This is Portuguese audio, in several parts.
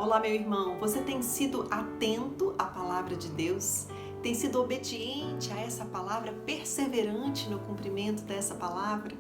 Olá, meu irmão, você tem sido atento à palavra de Deus? Tem sido obediente a essa palavra, perseverante no cumprimento dessa palavra?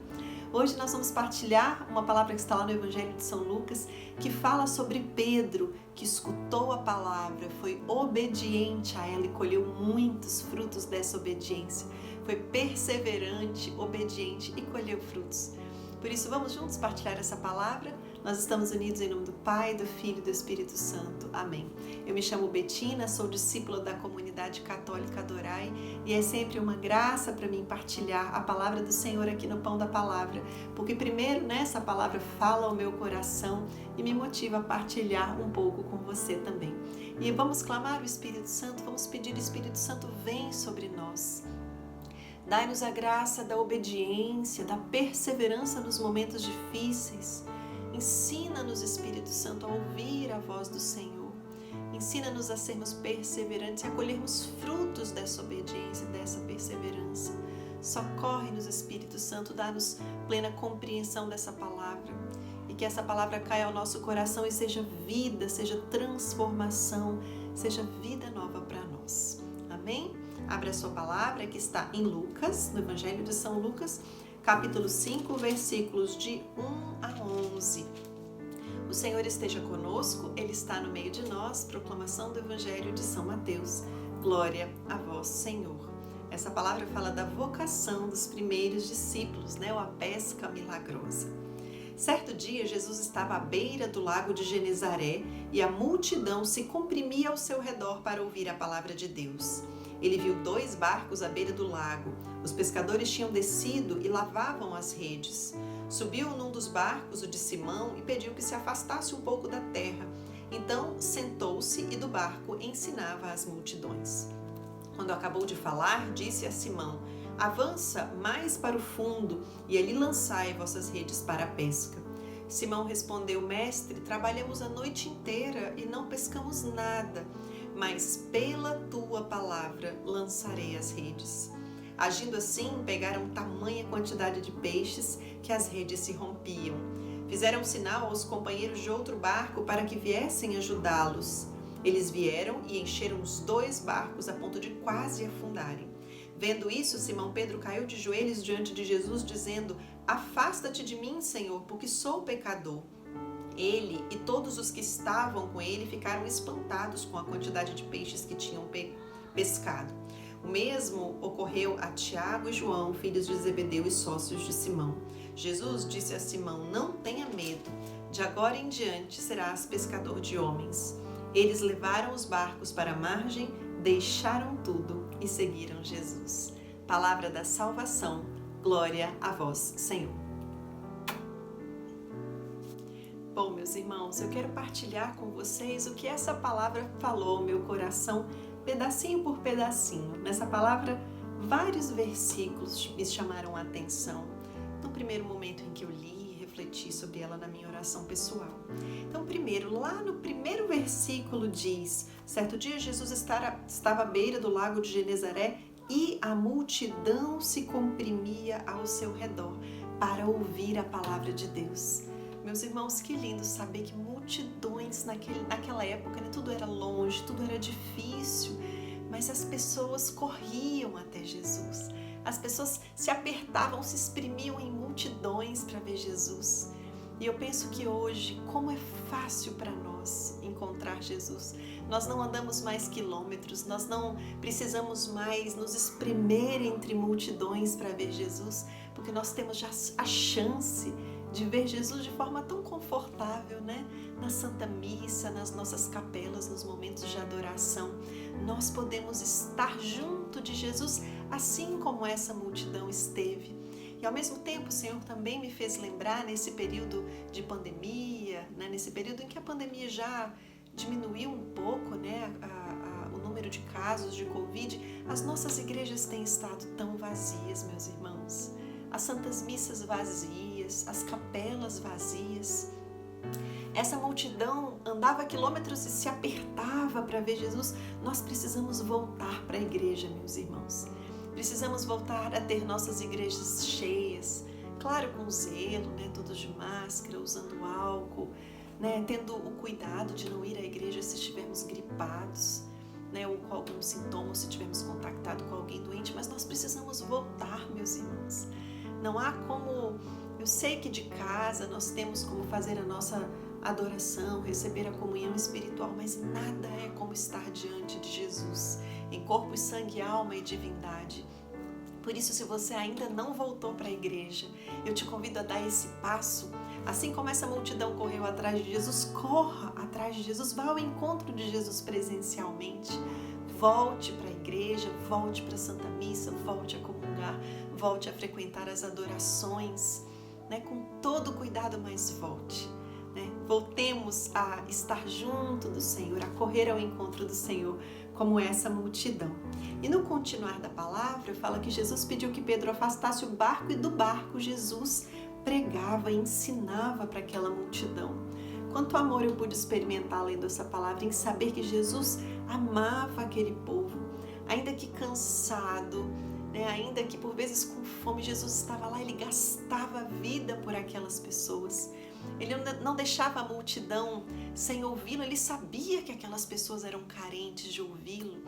Hoje nós vamos partilhar uma palavra que está lá no Evangelho de São Lucas, que fala sobre Pedro, que escutou a palavra, foi obediente a ela e colheu muitos frutos dessa obediência. Foi perseverante, obediente e colheu frutos. Por isso, vamos juntos partilhar essa palavra? Nós estamos unidos em nome do Pai, do Filho e do Espírito Santo. Amém. Eu me chamo Betina, sou discípula da comunidade católica Adorai e é sempre uma graça para mim partilhar a palavra do Senhor aqui no Pão da Palavra, porque primeiro, essa palavra fala ao meu coração e me motiva a partilhar um pouco com você também. E vamos clamar o Espírito Santo, vamos pedir: Espírito Santo, vem sobre nós. Dai-nos a graça da obediência, da perseverança nos momentos difíceis. Ensina-nos, Espírito Santo, a ouvir a voz do Senhor. Ensina-nos a sermos perseverantes e a colhermos frutos dessa obediência e dessa perseverança. Socorre-nos, Espírito Santo, dá-nos plena compreensão dessa palavra e que essa palavra caia ao nosso coração e seja vida, seja transformação, seja vida nova para nós. Amém? Abra a sua palavra que está em Lucas, no Evangelho de São Lucas, capítulo 5, versículos de 1 a 11. O Senhor esteja conosco, Ele está no meio de nós. Proclamação do Evangelho de São Mateus. Glória a vós, Senhor. Essa palavra fala da vocação dos primeiros discípulos, a pesca milagrosa. Certo dia, Jesus estava à beira do lago de Genezaré e a multidão se comprimia ao seu redor para ouvir a palavra de Deus. Ele viu 2 barcos à beira do lago. Os pescadores tinham descido e lavavam as redes. Subiu num dos barcos, o de Simão, e pediu que se afastasse um pouco da terra. Então sentou-se e do barco ensinava as multidões. Quando acabou de falar, disse a Simão: avança mais para o fundo e ali lançai vossas redes para a pesca. Simão respondeu: mestre, trabalhamos a noite inteira e não pescamos nada, mas pela tua palavra lançarei as redes. Agindo assim, pegaram tamanha quantidade de peixes que as redes se rompiam. Fizeram sinal aos companheiros de outro barco para que viessem ajudá-los. Eles vieram e encheram os 2 barcos a ponto de quase afundarem. Vendo isso, Simão Pedro caiu de joelhos diante de Jesus, dizendo: afasta-te de mim, Senhor, porque sou pecador. Ele e todos os que estavam com ele ficaram espantados com a quantidade de peixes que tinham pescado. O mesmo ocorreu a Tiago e João, filhos de Zebedeu e sócios de Simão. Jesus disse a Simão: não tenha medo, de agora em diante serás pescador de homens. Eles levaram os barcos para a margem, deixaram tudo e seguiram Jesus. Palavra da salvação, glória a vós, Senhor. Bom, meus irmãos, eu quero partilhar com vocês o que essa palavra falou ao meu coração, pedacinho por pedacinho. Nessa palavra, vários versículos me chamaram a atenção. No primeiro momento em que eu li e refleti sobre ela na minha oração pessoal. Então, primeiro, lá no primeiro versículo diz: certo dia Jesus estava à beira do lago de Genezaré e a multidão se comprimia ao seu redor para ouvir a palavra de Deus. Meus irmãos, que lindo saber que multidões naquela época, tudo era longe, tudo era difícil, mas as pessoas corriam até Jesus. As pessoas se apertavam, se exprimiam em multidões para ver Jesus. E eu penso que hoje, como é fácil para nós encontrar Jesus. Nós não andamos mais quilômetros, nós não precisamos mais nos espremer entre multidões para ver Jesus, porque nós temos já a chance de ver Jesus de forma tão confortável, na Santa Missa, nas nossas capelas, nos momentos de adoração. Nós podemos estar junto de Jesus, assim como essa multidão esteve. E ao mesmo tempo, o Senhor também me fez lembrar nesse período de pandemia, nesse período em que a pandemia já diminuiu um pouco, o número de casos de Covid, as nossas igrejas têm estado tão vazias, meus irmãos. As santas missas vazias, as capelas vazias. Essa multidão andava quilômetros e se apertava para ver Jesus. Nós precisamos voltar para a igreja, meus irmãos. Precisamos voltar a ter nossas igrejas cheias, claro, com zelo, todos de máscara, usando álcool, né, tendo o cuidado de não ir à igreja se estivermos gripados, né, ou com algum sintoma, ou se tivermos contactado com alguém doente, mas nós precisamos voltar, meus irmãos. Não há como, eu sei que de casa nós temos como fazer a nossa adoração, receber a comunhão espiritual, mas nada é como estar diante de Jesus, em corpo, sangue, alma e divindade. Por isso, se você ainda não voltou para a igreja, eu te convido a dar esse passo. Assim como essa multidão correu atrás de Jesus, corra atrás de Jesus, vá ao encontro de Jesus presencialmente. Volte para a igreja, volte para a Santa Missa, volte a comungar, volte a frequentar as adorações, né? Com todo cuidado, mas volte. Né? Voltemos a estar junto do Senhor, a correr ao encontro do Senhor, como essa multidão. E no continuar da palavra, fala que Jesus pediu que Pedro afastasse o barco e do barco Jesus pregava e ensinava para aquela multidão. Quanto amor eu pude experimentar lendo essa palavra, em saber que Jesus amava aquele povo, ainda que cansado, né? Ainda que por vezes com fome, Jesus estava lá, ele gastava a vida por aquelas pessoas. Ele não deixava a multidão sem ouvi-lo, ele sabia que aquelas pessoas eram carentes de ouvi-lo.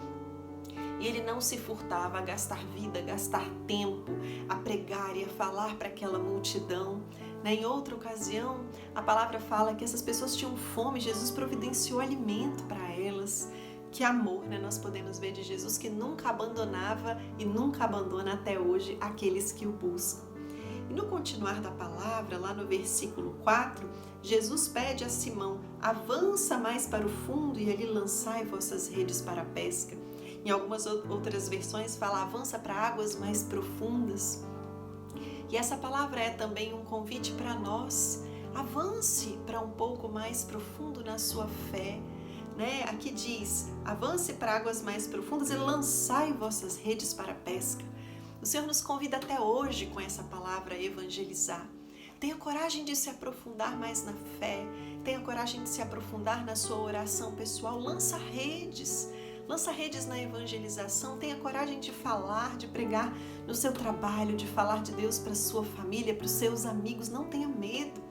E ele não se furtava a gastar vida, a gastar tempo, a pregar e a falar para aquela multidão. Em outra ocasião, a palavra fala que essas pessoas tinham fome, Jesus providenciou alimento para elas. Que amor, né? Nós podemos ver de Jesus que nunca abandonava e nunca abandona até hoje aqueles que o buscam. E no continuar da palavra, lá no versículo 4, Jesus pede a Simão: avança mais para o fundo e ali lançai vossas redes para a pesca. Em algumas outras versões fala: avança para águas mais profundas. E essa palavra é também um convite para nós. Avance para um pouco mais profundo na sua fé. Né? Aqui diz: avance para águas mais profundas e lançai vossas redes para a pesca. O Senhor nos convida até hoje com essa palavra a evangelizar. Tenha coragem de se aprofundar mais na fé. Tenha coragem de se aprofundar na sua oração pessoal. Lança redes na evangelização. Tenha coragem de falar, de pregar no seu trabalho, de falar de Deus para a sua família, para os seus amigos. Não tenha medo.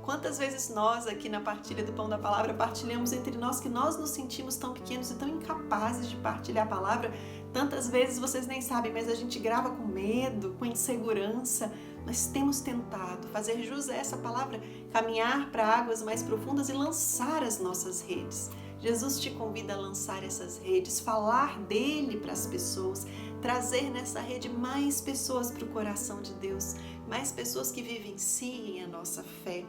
Quantas vezes nós aqui na partilha do Pão da Palavra partilhamos entre nós que nós nos sentimos tão pequenos e tão incapazes de partilhar a palavra. Tantas vezes vocês nem sabem, mas a gente grava com medo, com insegurança. Nós temos tentado fazer jus a essa palavra, caminhar para águas mais profundas e lançar as nossas redes. Jesus te convida a lançar essas redes, falar dele para as pessoas, trazer nessa rede mais pessoas para o coração de Deus, mais pessoas que vivenciem a nossa fé,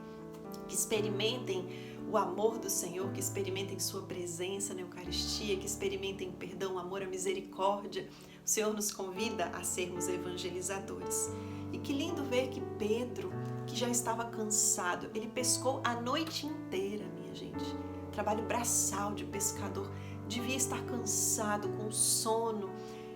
que experimentem o amor do Senhor, que experimentem sua presença na Eucaristia, que experimentem o perdão, o amor, a misericórdia. O Senhor nos convida a sermos evangelizadores. E que lindo ver que Pedro, que já estava cansado, ele pescou a noite inteira, minha gente. Trabalho braçal de pescador, devia estar cansado, com sono,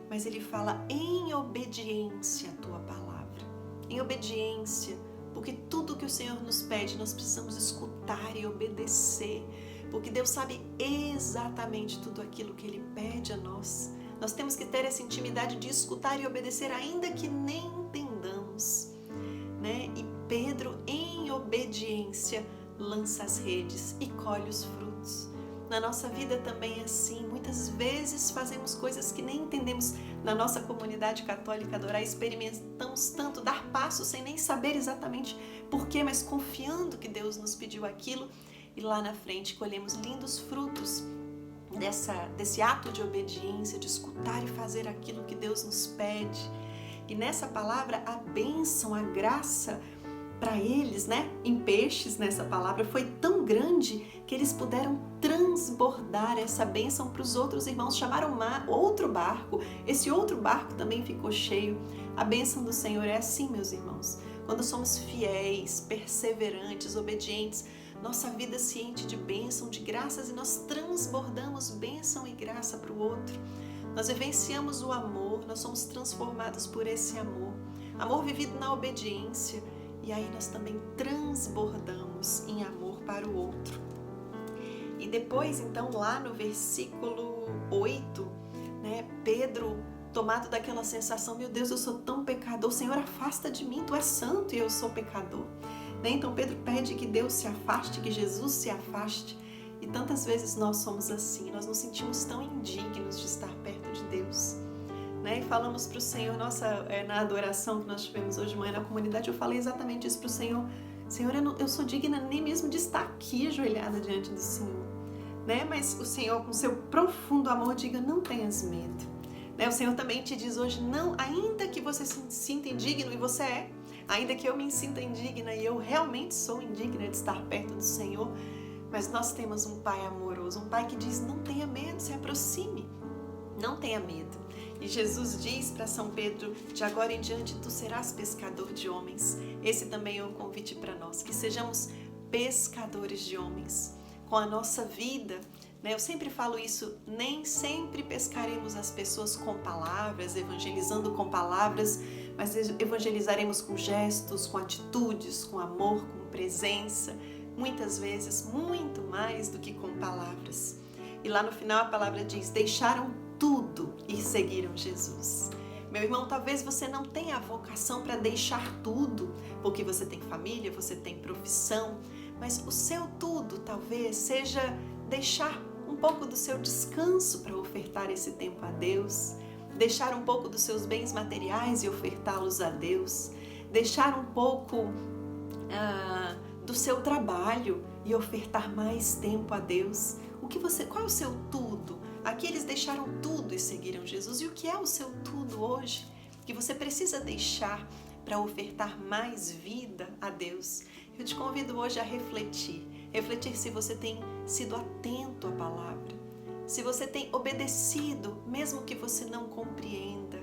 mas ele fala: em obediência à tua palavra, em obediência, porque tudo que o Senhor nos pede, nós precisamos escutar e obedecer, porque Deus sabe exatamente tudo aquilo que Ele pede a nós. Nós temos que ter essa intimidade de escutar e obedecer, ainda que nem entendamos, né? E Pedro, em obediência, lança as redes e colhe os frutos. Na nossa vida também é assim. Muitas vezes fazemos coisas que nem entendemos. Na nossa comunidade católica Adorar, experimentamos tanto dar passos sem nem saber exatamente porquê, mas confiando que Deus nos pediu aquilo, e lá na frente colhemos lindos frutos desse ato de obediência, de escutar e fazer aquilo que Deus nos pede. E nessa palavra, a bênção, a graça para eles, né, em peixes, nessa palavra, foi tão grande que eles puderam transbordar essa bênção para os outros irmãos. Chamaram outro barco, esse outro barco também ficou cheio. A bênção do Senhor é assim, meus irmãos. Quando somos fiéis, perseverantes, obedientes, nossa vida se enche de bênção, de graças, e nós transbordamos bênção e graça para o outro. Nós vivenciamos o amor, nós somos transformados por esse amor. Amor vivido na obediência. E aí nós também transbordamos em amor para o outro. E depois, então, lá no versículo 8, né, Pedro, tomado daquela sensação: meu Deus, eu sou tão pecador, Senhor, afasta de mim, Tu és santo e eu sou pecador. né? Então Pedro pede que Deus se afaste, que Jesus se afaste. E tantas vezes nós somos assim, nós nos sentimos tão indignos de estar perto de Deus, né? E falamos para o Senhor, na adoração que nós tivemos hoje de manhã na comunidade, eu falei exatamente isso para o Senhor. Senhor, eu sou digna nem mesmo de estar aqui ajoelhada diante do Senhor, né? Mas o Senhor, com seu profundo amor, diga, não tenhas medo, né? O Senhor também te diz hoje, não, ainda que você se sinta indigno, e você é, ainda que eu me sinta indigna, e eu realmente sou indigna de estar perto do Senhor, mas nós temos um Pai amoroso, um Pai que diz, não tenha medo, se aproxime, não tenha medo. E Jesus diz para São Pedro, de agora em diante tu serás pescador de homens. Esse também é um convite para nós, que sejamos pescadores de homens. Com a nossa vida, né? Eu sempre falo isso, nem sempre pescaremos as pessoas com palavras, evangelizando com palavras, mas evangelizaremos com gestos, com atitudes, com amor, com presença, muitas vezes muito mais do que com palavras. E lá no final a palavra diz, deixaram tudo e seguiram Jesus. Meu irmão, talvez você não tenha a vocação para deixar tudo, porque você tem família, você tem profissão, mas o seu tudo talvez seja deixar um pouco do seu descanso para ofertar esse tempo a Deus, deixar um pouco dos seus bens materiais e ofertá-los a Deus, deixar um pouco do seu trabalho e ofertar mais tempo a Deus. Qual é o seu tudo? Aqui eles deixaram tudo e seguiram Jesus. E o que é o seu tudo hoje? Que você precisa deixar para ofertar mais vida a Deus. Eu te convido hoje a refletir se você tem sido atento à palavra, se você tem obedecido, mesmo que você não compreenda,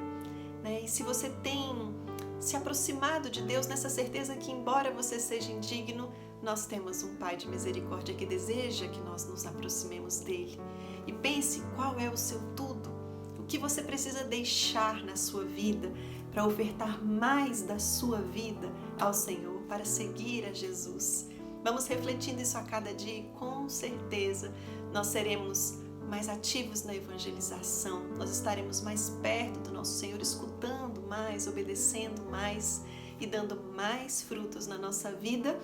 né? E se você tem se aproximado de Deus nessa certeza que, embora você seja indigno, nós temos um Pai de misericórdia que deseja que nós nos aproximemos dele. E pense qual é o seu tudo, o que você precisa deixar na sua vida para ofertar mais da sua vida ao Senhor, para seguir a Jesus. Vamos refletindo isso a cada dia e com certeza nós seremos mais ativos na evangelização, nós estaremos mais perto do nosso Senhor, escutando mais, obedecendo mais e dando mais frutos na nossa vida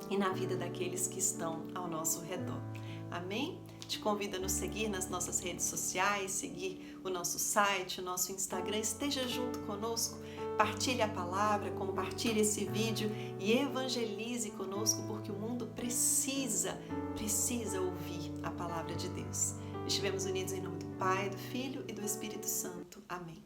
e na vida daqueles que estão ao nosso redor. Amém? Te convido a nos seguir nas nossas redes sociais, seguir o nosso site, o nosso Instagram, esteja junto conosco, partilhe a palavra, compartilhe esse vídeo e evangelize conosco, porque o mundo precisa ouvir a palavra de Deus. Estivemos unidos em nome do Pai, do Filho e do Espírito Santo. Amém.